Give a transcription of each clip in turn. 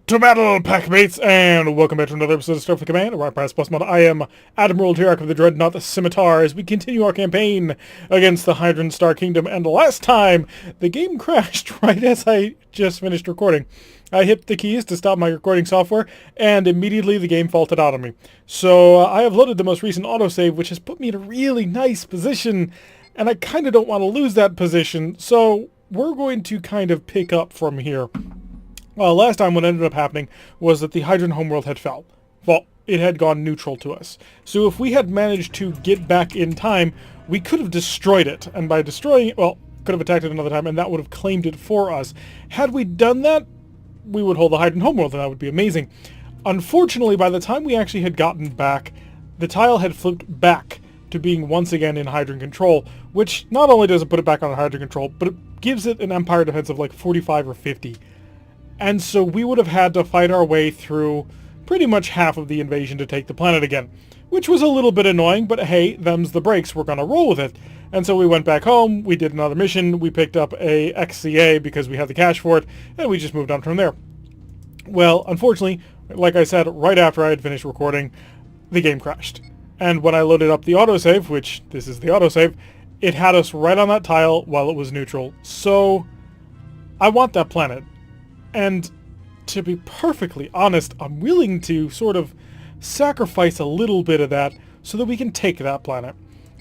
To battle, packmates, and welcome back to another episode of Starfleet Command, Orion Pirates Plus Mod. I am Admiral Tirak of the Dreadnought the Scimitar as we continue our campaign against the Hydran Star Kingdom, and last time, the game crashed right as I just finished recording. I hit the keys to stop my recording software, and immediately the game faulted out on me. So I have loaded the most recent autosave, which has put me in a really nice position, and I kind of don't want to lose that position, so we're going to kind of pick up from here. Last time what ended up happening was that the Hydran homeworld had fell. Well, it had gone neutral to us. So if we had managed to get back in time, we could have destroyed it. And by destroying it, well, could have attacked it another time, and that would have claimed it for us. Had we done that, we would hold the Hydran homeworld, and that would be amazing. Unfortunately, by the time we actually had gotten back, the tile had flipped back to being once again in Hydran control, which not only does it put it back on Hydran control, but it gives it an Empire defense of like 45 or 50. And so we would have had to fight our way through pretty much half of the invasion to take the planet again, which was a little bit annoying, but hey, them's the breaks, we're gonna roll with it. And so we went back home, we did another mission, we picked up a XCA because we had the cash for it, and we just moved on from there. Well, unfortunately, like I said, right after I had finished recording, the game crashed. And when I loaded up the autosave, which this is the autosave, it had us right on that tile while it was neutral. So I want that planet. And to be perfectly honest, I'm willing to sort of sacrifice a little bit of that so that we can take that planet.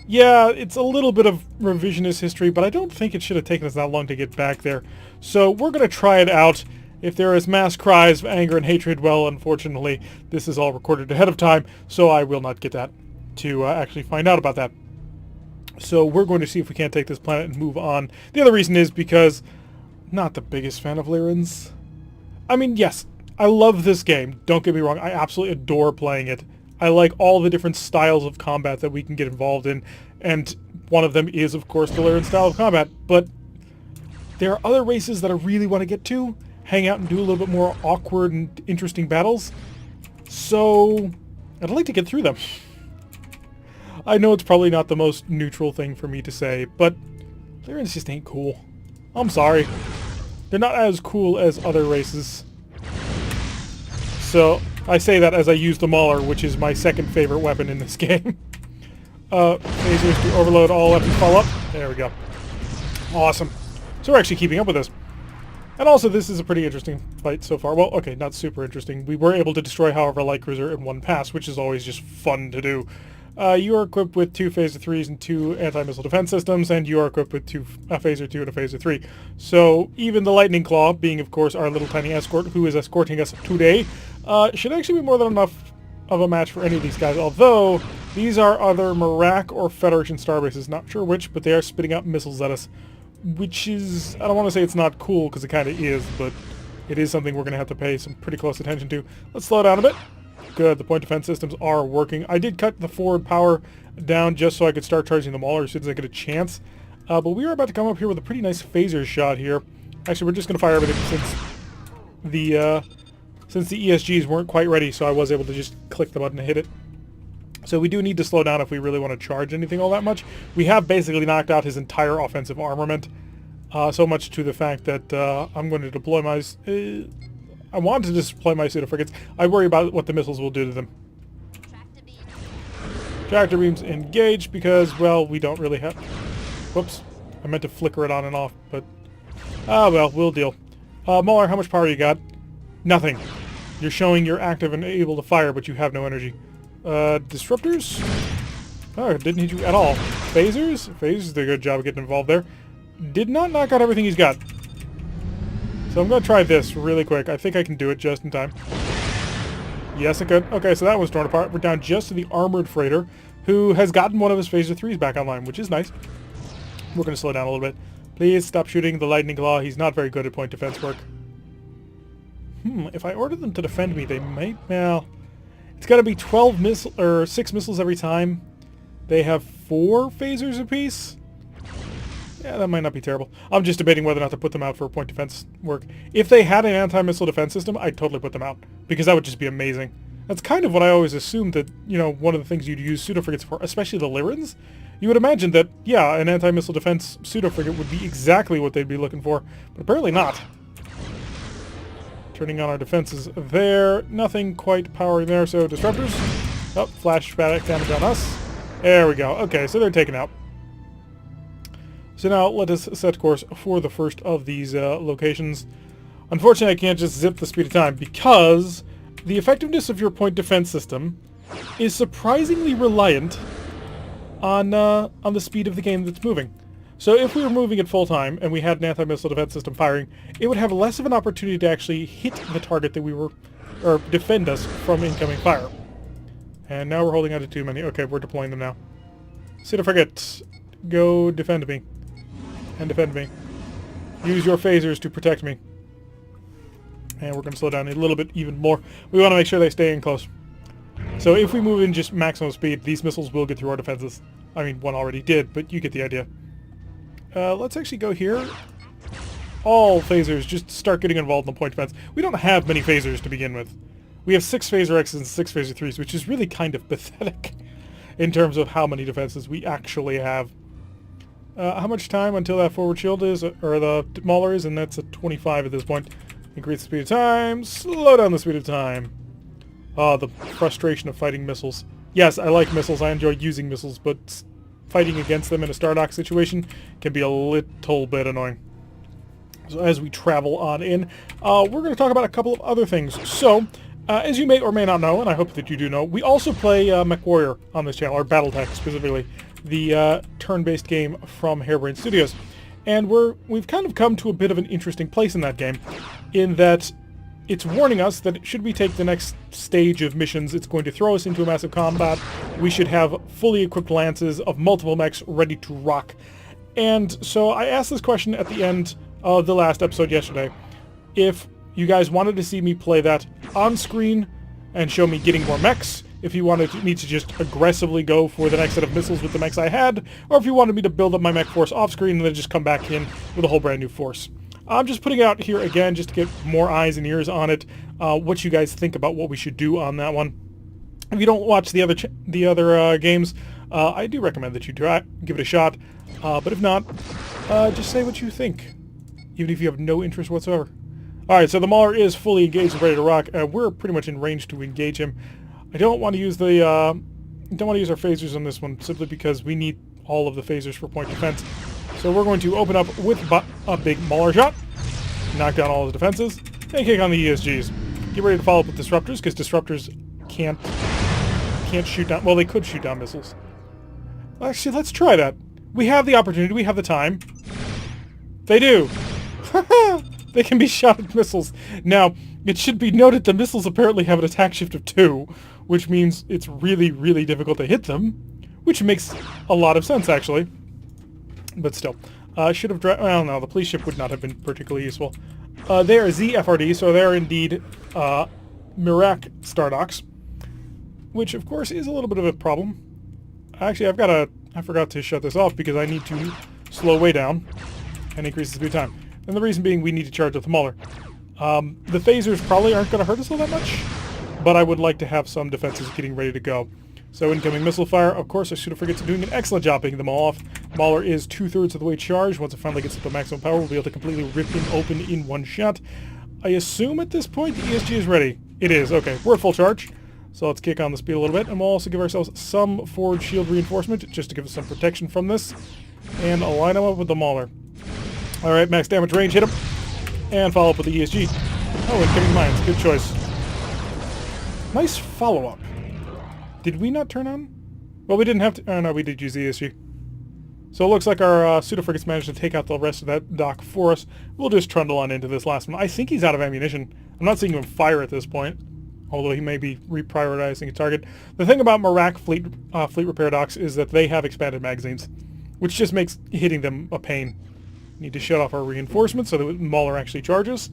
Yeah, it's a little bit of revisionist history, but I don't think it should have taken us that long to get back there. So we're going to try it out. If there is mass cries of anger and hatred, well, unfortunately, this is all recorded ahead of time, so I will not get that to actually find out about that. So we're going to see if we can't take this planet and move on. The other reason is because not the biggest fan of Lyrans. I mean, yes, I love this game. Don't get me wrong. I absolutely adore playing it. I like all the different styles of combat that we can get involved in, and one of them is, of course, the Lyran style of combat. But there are other races that I really want to get to, hang out and do a little bit more awkward and interesting battles. So I'd like to get through them. I know it's probably not the most neutral thing for me to say, but Lyrans just ain't cool. I'm sorry. They're not as cool as other races. So, I say that as I use the Mauler, which is my second favorite weapon in this game. Phasers to overload all weapons fall up. There we go. Awesome. So we're actually keeping up with this. And also, this is a pretty interesting fight so far. Well, okay, not super interesting. We were able to destroy, however, a light cruiser in one pass, which is always just fun to do. You are equipped with 2 Phaser 3s and 2 anti-missile defense systems, and you are equipped with a Phaser 2 and a Phaser 3. So even the Lightning Claw, being of course our little tiny escort who is escorting us today, should actually be more than enough of a match for any of these guys, although these are either Merak or Federation starbases, not sure which, but they are spitting out missiles at us, which is, I don't want to say it's not cool, because it kind of is, but it is something we're going to have to pay some pretty close attention to. Let's slow down a bit. Good, the point defense systems are working. I did cut the forward power down just so I could start charging the Mauler as soon as I get a chance. But we are about to come up here with a pretty nice phaser shot here. Actually, we're just going to fire everything since the ESGs weren't quite ready, so I was able to just click the button and hit it. So we do need to slow down if we really want to charge anything all that much. We have basically knocked out his entire offensive armament, so much to the fact that I'm going to deploy my... I want to deploy my pseudo frigates. I worry about what the missiles will do to them. Tractor beams engaged because, well, we don't really have... Whoops. I meant to flicker it on and off, but... well, we'll deal. Mauler, how much power you got? Nothing. You're showing you're active and able to fire, but you have no energy. Disruptors? Oh, didn't hit you at all. Phasers? Phasers did a good job of getting involved there. Did not knock out everything he's got. So I'm going to try this really quick. I think I can do it just in time. Yes, I could. Okay, so that was torn apart. We're down just to the armored freighter, who has gotten one of his Phaser 3s back online, which is nice. We're going to slow down a little bit. Please stop shooting the Lightning Claw. He's not very good at point defense work. If I order them to defend me, they might... Well, it's got to be 6 missiles every time. They have 4 phasers apiece. Yeah, that might not be terrible. I'm just debating whether or not to put them out for point defense work. If they had an anti-missile defense system, I'd totally put them out, because that would just be amazing. That's kind of what I always assumed that, you know, one of the things you'd use pseudo-frigates for, especially the Lyrans. You would imagine that, yeah, an anti-missile defense pseudo-frigate would be exactly what they'd be looking for, but apparently not. Turning on our defenses there. Nothing quite powering there, so disruptors. Oh, flashback damage on us. There we go. Okay, so they're taken out. So now let us set course for the first of these locations. Unfortunately, I can't just zip the speed of time because the effectiveness of your point defense system is surprisingly reliant on the speed of the game that's moving. So if we were moving at full time and we had an anti-missile defense system firing, it would have less of an opportunity to actually hit the target that we were, or defend us from incoming fire. And now we're holding on to too many. Okay, we're deploying them now. Sit or forget. Go defend me. And defend me. Use your phasers to protect me. And we're going to slow down a little bit even more. We want to make sure they stay in close. So if we move in just maximum speed, these missiles will get through our defenses. I mean, one already did, but you get the idea. Let's actually go here. All phasers just start getting involved in the point defense. We don't have many phasers to begin with. We have 6 phaser X's and 6 phaser 3s, which is really kind of pathetic in terms of how many defenses we actually have. How much time until that forward shield is, or the Mauler is, and that's at 25 at this point. Increase the speed of time, slow down the speed of time. The frustration of fighting missiles. Yes, I like missiles, I enjoy using missiles, but fighting against them in a Stardock situation can be a little bit annoying. So as we travel on in, we're going to talk about a couple of other things. So, as you may or may not know, and I hope that you do know, we also play MechWarrior on this channel, or Battletech specifically, the turn-based game from Harebrained Studios. And we've kind of come to a bit of an interesting place in that game, in that it's warning us that should we take the next stage of missions, it's going to throw us into a massive combat. We should have fully equipped lances of multiple mechs ready to rock. And so I asked this question at the end of the last episode yesterday. If you guys wanted to see me play that on screen and show me getting more mechs, if you wanted me to just aggressively go for the next set of missiles with the mechs I had, or if you wanted me to build up my mech force off screen and then just come back in with a whole brand new force. I'm just putting it out here again just to get more eyes and ears on it, what you guys think about what we should do on that one. If you don't watch the other games, I do recommend that you give it a shot, but if not, just say what you think, even if you have no interest whatsoever. Alright, so the Mauler is fully engaged and ready to rock. We're pretty much in range to engage him. I don't want to use our phasers on this one, simply because we need all of the phasers for point defense. So we're going to open up with a big Mauler shot, knock down all his defenses, and kick on the ESGs. Get ready to follow up with disruptors, because disruptors can't shoot down... Well, they could shoot down missiles. Actually, let's try that. We have the opportunity, we have the time. They do. They can be shot at missiles. Now, it should be noted the missiles apparently have an attack shift of 2, which means it's really, really difficult to hit them, which makes a lot of sense, actually. But still, should have... Well, no, the police ship would not have been particularly useful. They are ZFRD, so they're indeed Mirak Stardocks, which, of course, is a little bit of a problem. Actually, I forgot to shut this off because I need to slow way down and increase the speed of time. And the reason being we need to charge with the Mauler. The phasers probably aren't going to hurt us all that much, but I would like to have some defenses getting ready to go. So incoming missile fire, of course, I should have forgotten doing an excellent job picking them all off. Mauler is 2/3 of the way charged. Once it finally gets up to maximum power, we'll be able to completely rip him open in one shot. I assume at this point the ESG is ready. It is. Okay, we're at full charge. So let's kick on the speed a little bit, and we'll also give ourselves some forward shield reinforcement, just to give us some protection from this. And align him up with the Mauler. Alright, max damage range, hit him. And follow up with the ESG. Oh, incoming mines. Good choice. Nice follow-up. Did we not turn on? Well, we didn't have to... Oh, no, we did use the ESG. So it looks like our pseudo-frigates managed to take out the rest of that dock for us. We'll just trundle on into this last one. I think he's out of ammunition. I'm not seeing him fire at this point, although he may be reprioritizing a target. The thing about Mirak fleet repair docks is that they have expanded magazines, which just makes hitting them a pain. Need to shut off our reinforcements so that Mauler actually charges.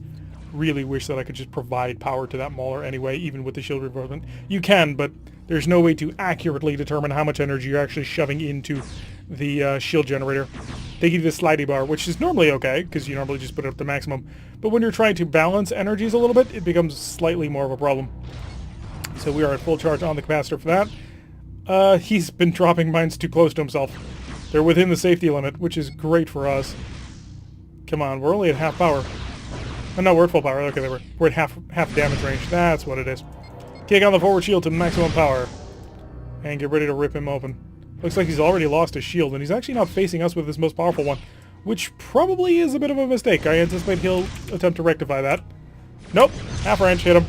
Really wish that I could just provide power to that Mauler anyway, even with the shield reinforcement. You can, but there's no way to accurately determine how much energy you're actually shoving into the shield generator. They give you the slidey bar, which is normally okay, because you normally just put it up to maximum. But when you're trying to balance energies a little bit, it becomes slightly more of a problem. So we are at full charge on the capacitor for that. He's been dropping mines too close to himself. They're within the safety limit, which is great for us. Come on, we're only at half power. Oh no, we're at full power. Okay, we're at half damage range. That's what it is. Kick on the forward shield to maximum power. And get ready to rip him open. Looks like he's already lost his shield, and he's actually not facing us with his most powerful one, which probably is a bit of a mistake. I anticipate he'll attempt to rectify that. Nope. Half range, hit him.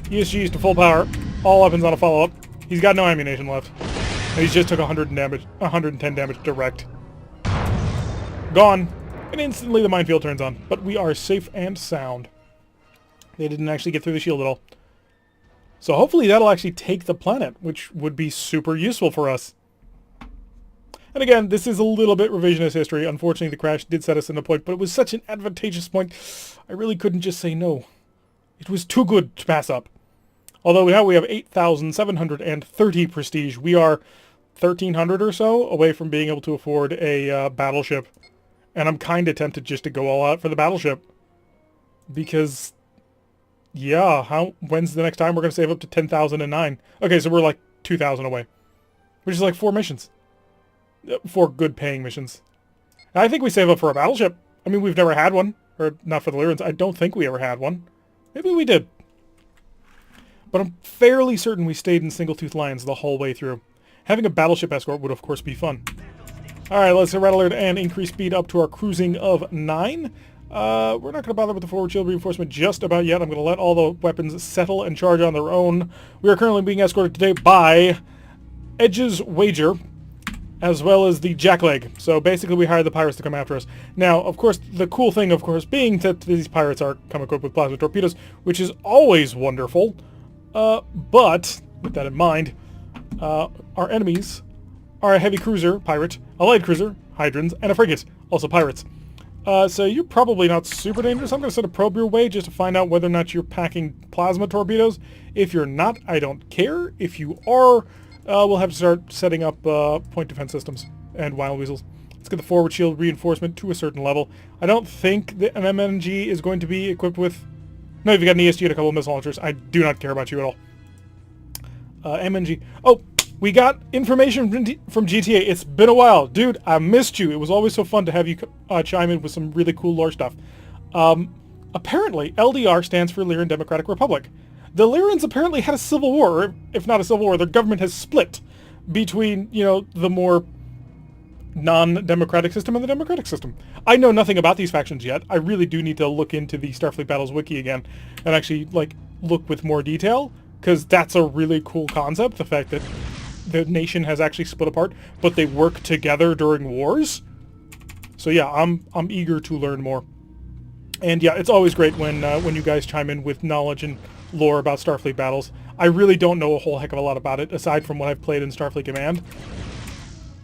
ESG's to full power. All weapons on a follow-up. He's got no ammunition left. And he's just took 110 damage direct. Gone. And instantly the minefield turns on. But we are safe and sound. They didn't actually get through the shield at all. So hopefully that'll actually take the planet, which would be super useful for us. And again, this is a little bit revisionist history. Unfortunately, the crash did set us in a point, but it was such an advantageous point, I really couldn't just say no. It was too good to pass up. Although now we have 8,730 prestige. We are 1,300 or so away from being able to afford a battleship. And I'm kind of tempted just to go all out for the battleship. Because, yeah, when's the next time we're going to save up to 10,009? Okay, so we're like 2,000 away. Which is like 4 missions. 4 good paying missions. And I think we save up for a battleship. I mean, we've never had one. Or not for the Lyrans. I don't think we ever had one. Maybe we did. But I'm fairly certain we stayed in single-tooth lines the whole way through. Having a battleship escort would, of course, be fun. Alright, let's red alert and increase speed up to our cruising of 9. We're not going to bother with the forward shield reinforcement just about yet. I'm going to let all the weapons settle and charge on their own. We are currently being escorted today by Edge's Wager, as well as the Jackleg. So basically we hired the pirates to come after us. Now, of course, the cool thing, of course, being that these pirates are come equipped with plasma torpedoes, which is always wonderful. But, with that in mind, our enemies are a heavy cruiser, pirate, a light cruiser, hydrons, and a frigate, also pirates. So you're probably not super dangerous. I'm going to send a probe your way just to find out whether or not you're packing plasma torpedoes. If you're not, I don't care. If you are, we'll have to start setting up point defense systems and wild weasels. Let's get the forward shield reinforcement to a certain level. I don't think that an MNG is going to be equipped with... No, you've got an ESG and a couple of missile launchers. I do not care about you at all. MNG. Oh, we got information from GTA. It's been a while. Dude, I missed you. It was always so fun to have you chime in with some really cool lore stuff. Apparently, LDR stands for Lyran Democratic Republic. The Lyrans apparently had a civil war, or if not a civil war, their government has split between, you know, the more non-democratic system and the democratic system. I know nothing about these factions yet. I really do need to look into the Starfleet Battles wiki again and actually, like, look with more detail, because that's a really cool concept, the fact that the nation has actually split apart, but they work together during wars. So yeah, I'm eager to learn more. And yeah, it's always great when you guys chime in with knowledge and lore about Starfleet Battles. I really don't know a whole heck of a lot about it, aside from what I've played in Starfleet Command.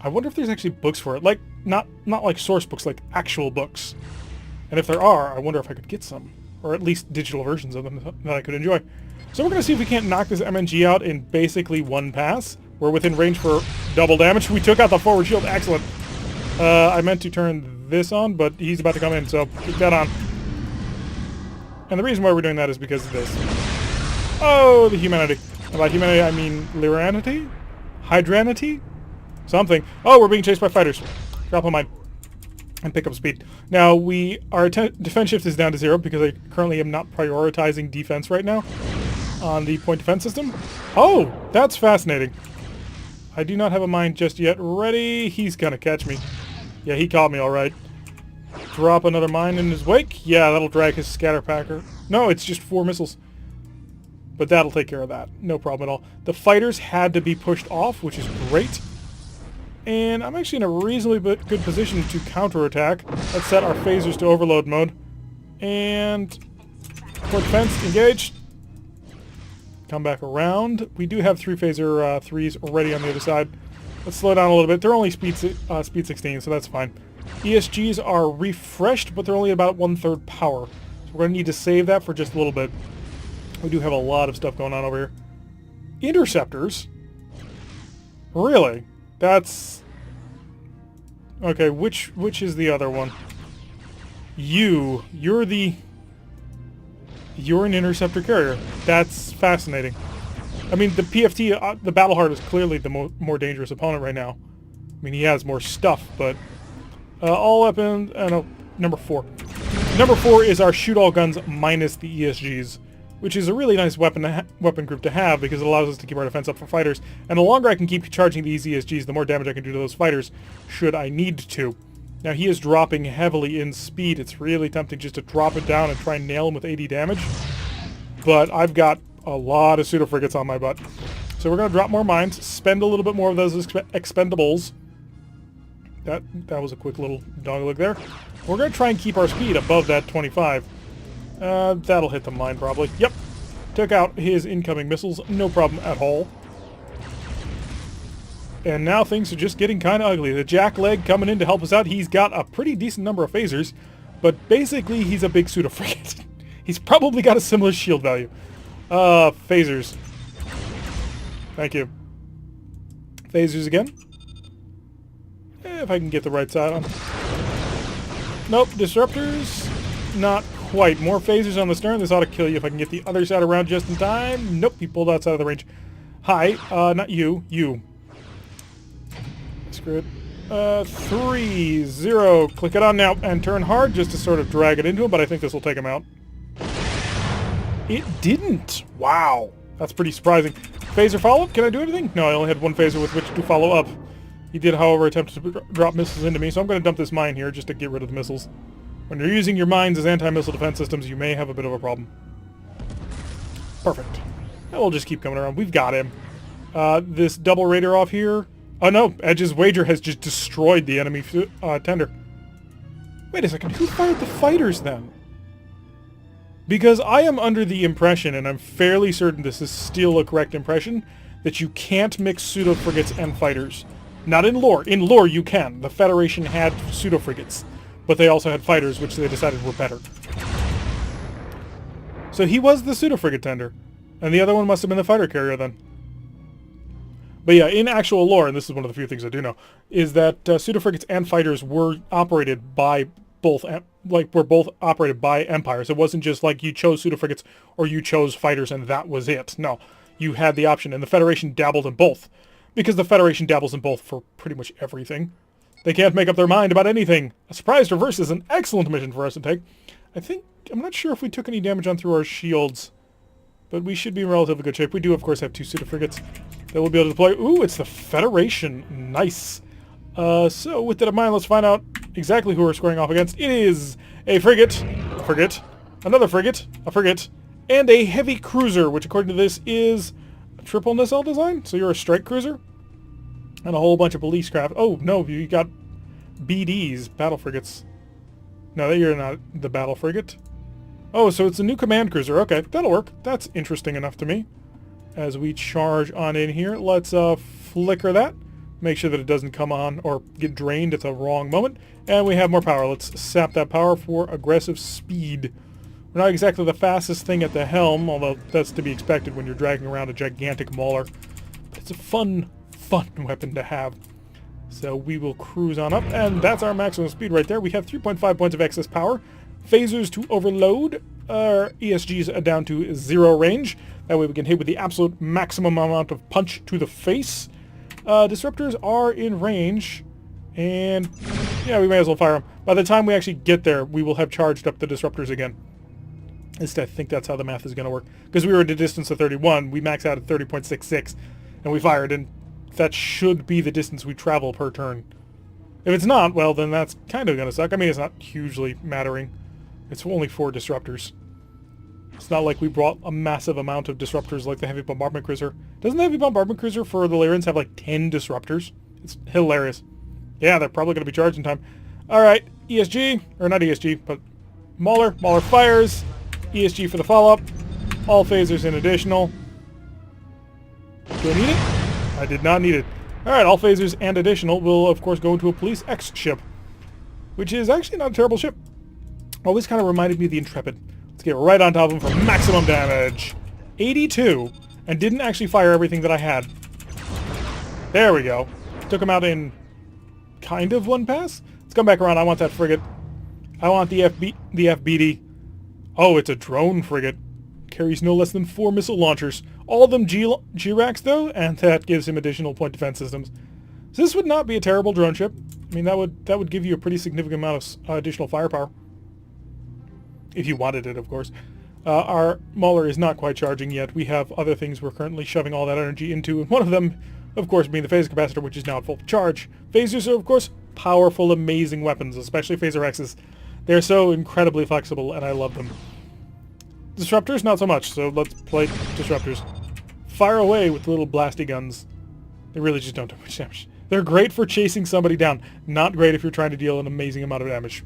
I wonder if there's actually books for it. Like, not like source books, like actual books. And if there are, I wonder if I could get some. Or at least digital versions of them that I could enjoy. So we're going to see if we can't knock this MNG out in basically one pass. We're within range for double damage. We took out the forward shield. Excellent. I meant to turn this on, but he's about to come in, so keep that on. And the reason why we're doing that is because of this. Oh, the humanity. And by humanity, I mean Lyranity? Hydranity? Something. Oh, we're being chased by fighters. Drop a mine. And pick up speed. Now, our defense shift is down to 0 because I currently am not prioritizing defense right now on the point defense system. Oh, that's fascinating. I do not have a mine just yet ready. He's gonna catch me. Yeah, he caught me all right. Drop another mine in his wake. Yeah, that'll drag his scatter packer. No, it's just 4 missiles. But that'll take care of that. No problem at all. The fighters had to be pushed off, which is great. And I'm actually in a reasonably good position to counterattack. Let's set our phasers to overload mode. And... port defense, engaged. Come back around. We do have 3 phaser 3s already on the other side. Let's slow down a little bit. They're only speed 16, so that's fine. ESGs are refreshed, but they're only about 1/3 power. So we're going to need to save that for just a little bit. We do have a lot of stuff going on over here. Interceptors? Really? That's... okay, which is the other one? You're an interceptor carrier. That's fascinating. I mean, the PFT, the Battleheart is clearly the more dangerous opponent right now. I mean, he has more stuff, but... all weapons... no, number 4. Number 4 is our shoot-all guns minus the ESGs, which is a really nice weapon group to have because it allows us to keep our defense up for fighters. And the longer I can keep charging these ESGs, the more damage I can do to those fighters, should I need to. Now, he is dropping heavily in speed. It's really tempting just to drop it down and try and nail him with 80 damage. But I've got a lot of pseudo-frigates on my butt. So we're going to drop more mines, spend a little bit more of those expendables. That was a quick little dog look there. We're going to try and keep our speed above that 25. That'll hit the mine probably. Yep. Took out his incoming missiles. No problem at all. And now things are just getting kind of ugly. The Jackleg coming in to help us out. He's got a pretty decent number of phasers. But basically, he's a big pseudo-frigate. He's probably got a similar shield value. Phasers. Thank you. Phasers again. If I can get the right side on. Nope. Disruptors. Not quite. More phasers on the stern. This ought to kill you if I can get the other side around just in time. Nope. He pulled outside of the range. Hi. Not you. You. Screw it. 3, 0. Click it on now and turn hard just to sort of drag it into him, but I think this will take him out. It didn't. Wow. That's pretty surprising. Phaser follow-up? Can I do anything? No, I only had one phaser with which to follow up. He did, however, attempt to drop missiles into me, so I'm going to dump this mine here just to get rid of the missiles. When you're using your mines as anti-missile defense systems, you may have a bit of a problem. Perfect. And we'll just keep coming around. We've got him. This double raider off here. Oh no, Edge's Wager has just destroyed the enemy tender. Wait a second, who fired the fighters then? Because I am under the impression, and I'm fairly certain this is still a correct impression, that you can't mix pseudo-frigates and fighters. Not in lore. In lore you can. The Federation had pseudo-frigates, but they also had fighters, which they decided were better. So he was the pseudo-frigate tender, and the other one must have been the fighter carrier then. But yeah, in actual lore, and this is one of the few things I do know, is that pseudo-frigates and fighters were operated by both, were both operated by empires. It wasn't just like you chose pseudo-frigates or you chose fighters and that was it. No, you had the option, and the Federation dabbled in both. Because the Federation dabbles in both for pretty much everything. They can't make up their mind about anything. A surprise reverse is an excellent mission for us to take. I'm not sure if we took any damage on through our shields, but we should be in relatively good shape. We do, of course, have 2 pseudo-frigates that we'll be able to deploy. Ooh, it's the Federation. Nice. So with that in mind, let's find out exactly who we're squaring off against. It is a frigate, another frigate, a frigate, and a heavy cruiser, which according to this is a triple nacelle design. So you're a strike cruiser, and a whole bunch of police craft. Oh no, you got BDs, battle frigates. No, you're not the battle frigate. Oh, so it's a new command cruiser. Okay, that'll work. That's interesting enough to me. As we charge on in here, let's flicker that. Make sure that it doesn't come on or get drained at the wrong moment. And we have more power. Let's sap that power for aggressive speed. We're not exactly the fastest thing at the helm, although that's to be expected when you're dragging around a gigantic mauler. But it's a fun weapon to have. So we will cruise on up, and that's our maximum speed right there. We have 3.5 points of excess power. Phasers to overload. Our ESGs down to 0 range. That way we can hit with the absolute maximum amount of punch to the face. Disruptors are in range, and yeah, we may as well fire them. By the time we actually get there, we will have charged up the disruptors again. At least I think that's how the math is going to work. Because we were at a distance of 31, we max out at 30.66, and we fired, and that should be the distance we travel per turn. If it's not, well, then that's kind of going to suck. I mean, it's not hugely mattering. It's only 4 disruptors. It's not like we brought a massive amount of disruptors like the Heavy Bombardment Cruiser. Doesn't the Heavy Bombardment Cruiser for the Lyrians have like 10 disruptors? It's hilarious. Yeah, they're probably going to be charged in time. Alright, ESG, or not ESG, but Mauler. Mauler fires. ESG for the follow-up. All phasers in additional. Do I need it? I did not need it. Alright, all phasers and additional will, of course, go into a Police X ship, which is actually not a terrible ship. Always kind of reminded me of the Intrepid. Let's get right on top of him for maximum damage. 82, and didn't actually fire everything that I had. There we go. Took him out in kind of one pass. Let's come back around. I want that frigate. I want the FBD. Oh, it's a drone frigate. Carries no less than 4 missile launchers. All of them G-Racks, though, and that gives him additional point defense systems. So this would not be a terrible drone ship. I mean, that would give you a pretty significant amount of additional firepower. If you wanted it, of course. Our Mauler is not quite charging yet. We have other things we're currently shoving all that energy into, and one of them, of course, being the phaser capacitor, which is now at full charge. Phasers are, of course, powerful, amazing weapons, especially Phaser X's. They're so incredibly flexible, and I love them. Disruptors, not so much, so let's play Disruptors. Fire away with the little blasty guns. They really just don't do much damage. They're great for chasing somebody down. Not great if you're trying to deal an amazing amount of damage.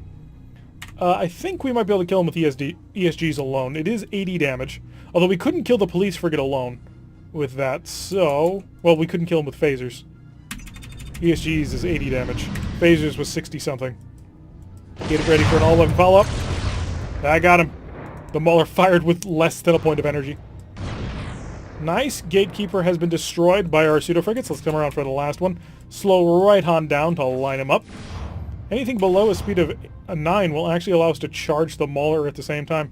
I think we might be able to kill him with ESGs alone. It is 80 damage. Although we couldn't kill the police frigate alone with that, so... Well, we couldn't kill him with phasers. ESGs is 80 damage. Phasers was 60-something. Get ready for an all-weapon follow-up. I got him. The Mauler fired with less than a point of energy. Nice. Gatekeeper has been destroyed by our pseudo-frigates. Let's come around for the last one. Slow right on down to line him up. Anything below a speed of 9 will actually allow us to charge the Mauler at the same time.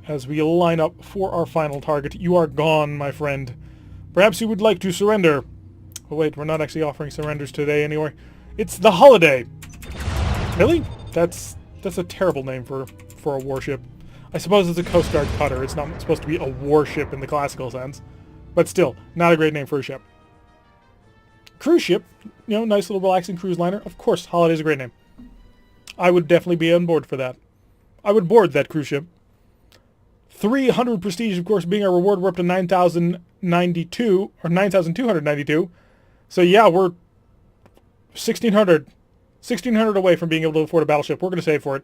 As we line up for our final target. You are gone, my friend. Perhaps you would like to surrender. Oh wait, we're not actually offering surrenders today anyway. It's the holiday. Really? That's a terrible name for a warship. I suppose it's a Coast Guard cutter. It's not supposed to be a warship in the classical sense. But still, not a great name for a ship. Cruise ship, you know, nice little relaxing cruise liner. Of course, Holiday's a great name. I would definitely be on board for that. I would board that cruise ship. 300 prestige, of course, being our reward. We're up to 9,092, or 9,292. So yeah, we're 1,600 away from being able to afford a battleship. We're going to save for it.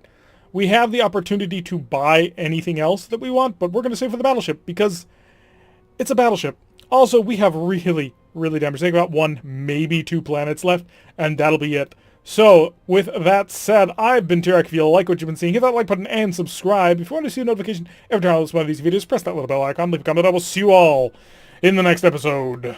We have the opportunity to buy anything else that we want, but we're going to save for the battleship because it's a battleship. Also, we have really damaged. Think about 1, maybe 2 planets left, and that'll be it. So, with that said, I've been Tirak. If you like what you've been seeing, hit that like button and subscribe. If you want to see a notification every time I post one of these videos, press that little bell icon, leave a comment. I will see you all in the next episode.